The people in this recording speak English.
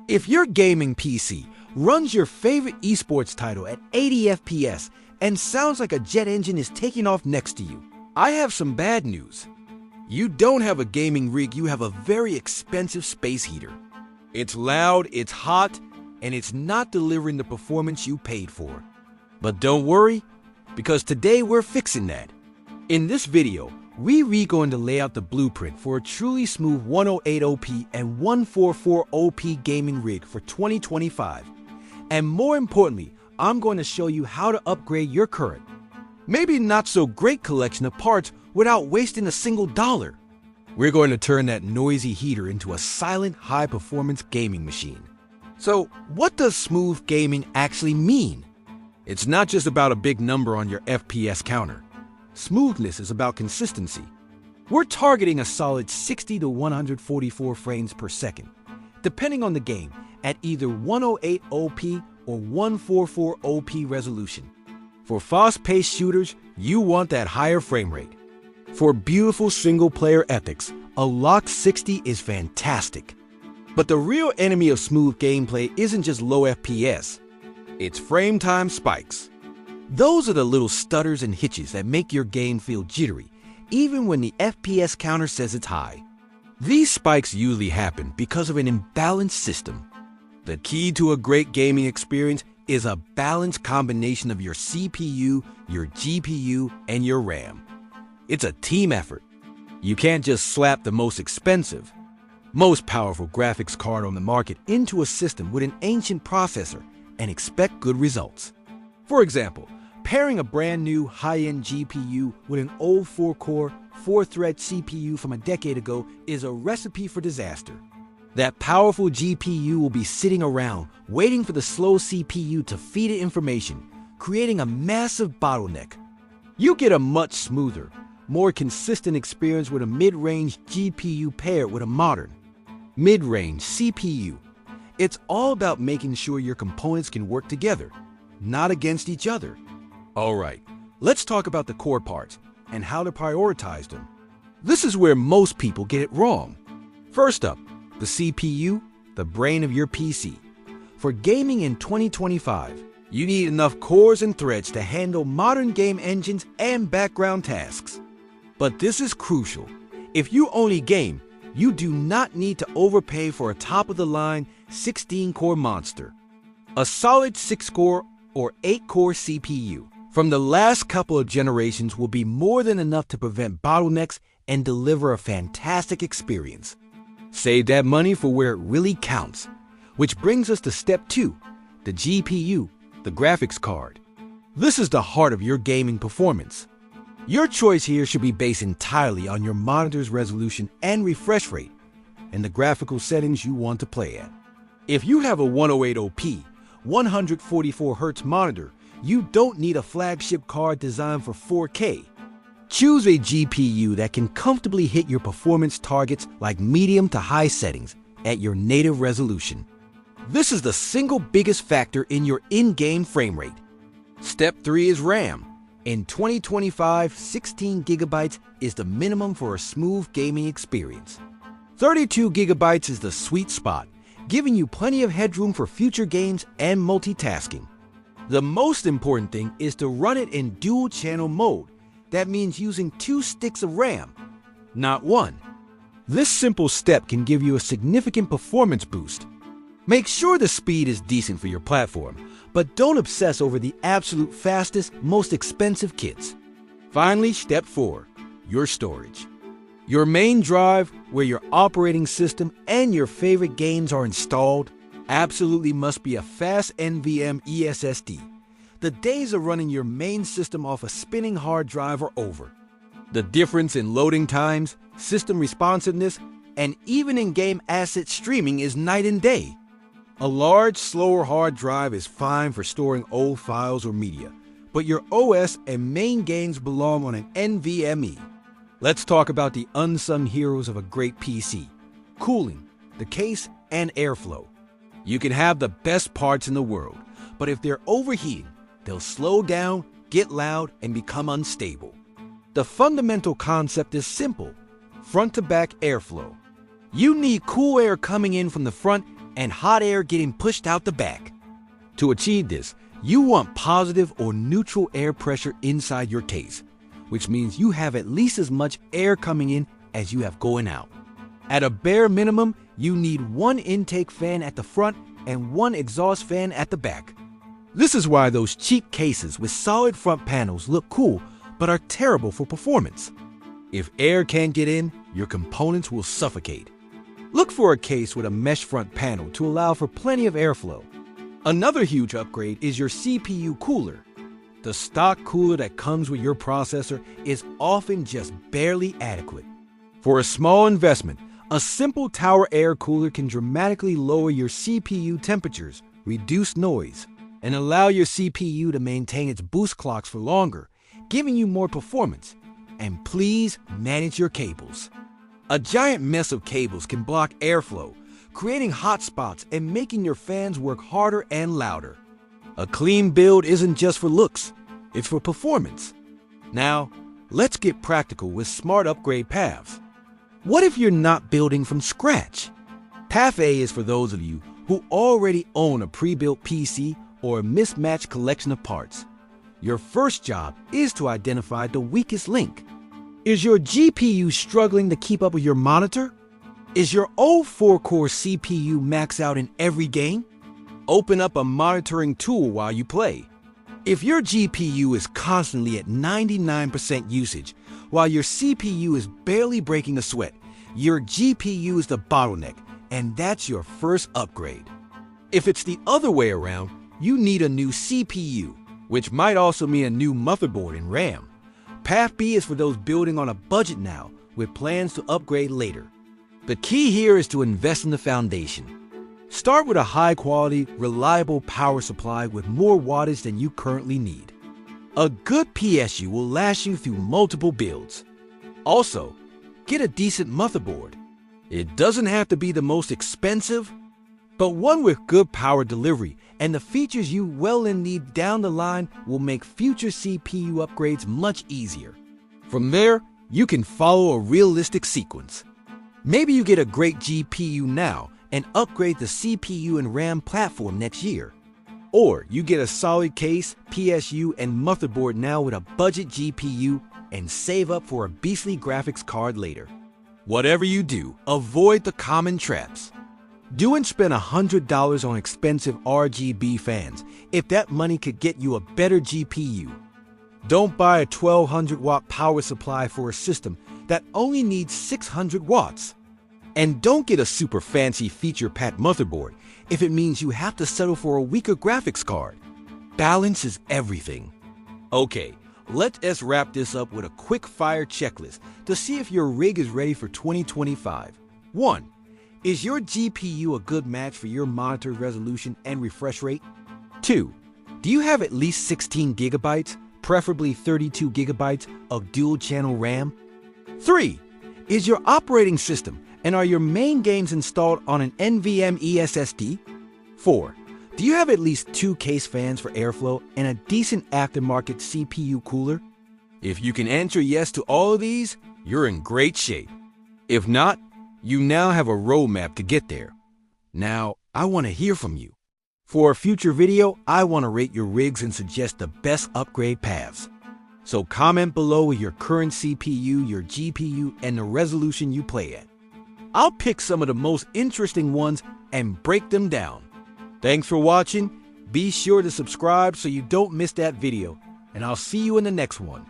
If your gaming PC runs your favorite esports title at 80 FPS and sounds like a jet engine is taking off next to you, I have some bad news. You don't have a gaming rig, you have a very expensive space heater. It's loud, it's hot, and it's not delivering the performance you paid for. But don't worry, because today we're fixing that. In this video, we're going to lay out the blueprint for a truly smooth 108 OP and 144 OP gaming rig for 2025. And more importantly, I'm going to show you how to upgrade your current, maybe not so great collection of parts without wasting a single dollar. We're going to turn that noisy heater into a silent, high-performance gaming machine. So, what does smooth gaming actually mean? It's not just about a big number on your FPS counter. Smoothness is about consistency. We're targeting a solid 60 to 144 frames per second, depending on the game, at either 108 OP or 144 OP resolution. For fast-paced shooters, you want that higher frame rate. For beautiful single-player epics, a locked 60 is fantastic. But the real enemy of smooth gameplay isn't just low FPS. It's frame time spikes. Those are the little stutters and hitches that make your game feel jittery, even when the FPS counter says it's high. These spikes usually happen because of an imbalanced system. The key to a great gaming experience is a balanced combination of your CPU, your GPU, and your RAM. It's a team effort. You can't just slap the most expensive, most powerful graphics card on the market into a system with an ancient processor and expect good results. For example, pairing a brand new high-end GPU with an old 4-core, 4-thread CPU from a decade ago is a recipe for disaster. That powerful GPU will be sitting around waiting for the slow CPU to feed it information, creating a massive bottleneck. You get a much smoother, more consistent experience with a mid-range GPU paired with a modern, mid-range CPU. It's all about making sure your components can work together, not against each other. Alright, let's talk about the core parts and how to prioritize them. This is where most people get it wrong. First up, the CPU, the brain of your PC. For gaming in 2025, you need enough cores and threads to handle modern game engines and background tasks. But this is crucial. If you only game, you do not need to overpay for a top-of-the-line 16-core monster. A solid 6-core or 8-core CPU from the last couple of generations will be more than enough to prevent bottlenecks and deliver a fantastic experience. Save that money for where it really counts, which brings us to step 2, the GPU, the graphics card. This is the heart of your gaming performance. Your choice here should be based entirely on your monitor's resolution and refresh rate, and the graphical settings you want to play at. If you have a 108 OP, 144 Hz monitor, you don't need a flagship card designed for 4K. Choose a GPU that can comfortably hit your performance targets like medium to high settings at your native resolution. This is the single biggest factor in your in-game frame rate. Step 3 is RAM. In 2025, 16 gigabytes is the minimum for a smooth gaming experience. 32 gigabytes is the sweet spot, giving you plenty of headroom for future games and multitasking. The most important thing is to run it in dual-channel mode. That means using 2 sticks of RAM, not 1. This simple step can give you a significant performance boost. Make sure the speed is decent for your platform, but don't obsess over the absolute fastest, most expensive kits. Finally, step 4, your storage. Your main drive, where your operating system and your favorite games are installed, absolutely must be a fast NVMe SSD. The days of running your main system off a spinning hard drive are over. The difference in loading times, system responsiveness, and even in-game asset streaming is night and day. A large, slower hard drive is fine for storing old files or media, but your OS and main games belong on an NVMe. Let's talk about the unsung heroes of a great PC: cooling, the case, and airflow. You can have the best parts in the world, but if they're overheating, they'll slow down, get loud, and become unstable. The fundamental concept is simple: front-to-back airflow. You need cool air coming in from the front and hot air getting pushed out the back. To achieve this, you want positive or neutral air pressure inside your case, which means you have at least as much air coming in as you have going out. At a bare minimum, you need one intake fan at the front and one exhaust fan at the back. This is why those cheap cases with solid front panels look cool but are terrible for performance. If air can't get in, your components will suffocate. Look for a case with a mesh front panel to allow for plenty of airflow. Another huge upgrade is your CPU cooler. The stock cooler that comes with your processor is often just barely adequate. For a small investment, a simple tower air cooler can dramatically lower your CPU temperatures, reduce noise, and allow your CPU to maintain its boost clocks for longer, giving you more performance. And please manage your cables. A giant mess of cables can block airflow, creating hot spots and making your fans work harder and louder. A clean build isn't just for looks, it's for performance. Now, let's get practical with smart upgrade paths. What if you're not building from scratch? Path A is for those of you who already own a pre-built PC or a mismatched collection of parts. Your first job is to identify the weakest link. Is your GPU struggling to keep up with your monitor? Is your old 4-core CPU maxed out in every game? Open up a monitoring tool while you play. If your GPU is constantly at 99% usage, while your CPU is barely breaking a sweat, your GPU is the bottleneck, and that's your first upgrade. If it's the other way around, you need a new CPU, which might also mean a new motherboard and RAM. Path B is for those building on a budget now with plans to upgrade later. The key here is to invest in the foundation. Start with a high-quality, reliable power supply with more wattage than you currently need. A good PSU will last you through multiple builds. Also, get a decent motherboard. It doesn't have to be the most expensive, but one with good power delivery and the features you well need down the line will make future CPU upgrades much easier. From there, you can follow a realistic sequence. Maybe you get a great GPU now and upgrade the CPU and RAM platform next year. Or you get a solid case, PSU, and motherboard now with a budget GPU and save up for a beastly graphics card later. Whatever you do, avoid the common traps. Don't spend $100 on expensive RGB fans if that money could get you a better GPU. Don't buy a 1200-watt power supply for a system that only needs 600 watts. And don't get a super fancy feature-packed motherboard if it means you have to settle for a weaker graphics card. Balance is everything. Okay, let's wrap this up with a quick-fire checklist to see if your rig is ready for 2025. 1. Is your GPU a good match for your monitor resolution and refresh rate? 2. Do you have at least 16 gigabytes, preferably 32 gigabytes of dual-channel RAM? 3. Is your operating system and are your main games installed on an NVMe SSD? 4. Do you have at least 2 case fans for airflow and a decent aftermarket CPU cooler? If you can answer yes to all of these, you're in great shape. If not, you now have a roadmap to get there. Now, I want to hear from you. For a future video, I want to rate your rigs and suggest the best upgrade paths. So comment below with your current CPU, your GPU, and the resolution you play at. I'll pick some of the most interesting ones and break them down. Thanks for watching. Be sure to subscribe so you don't miss that video, and I'll see you in the next one.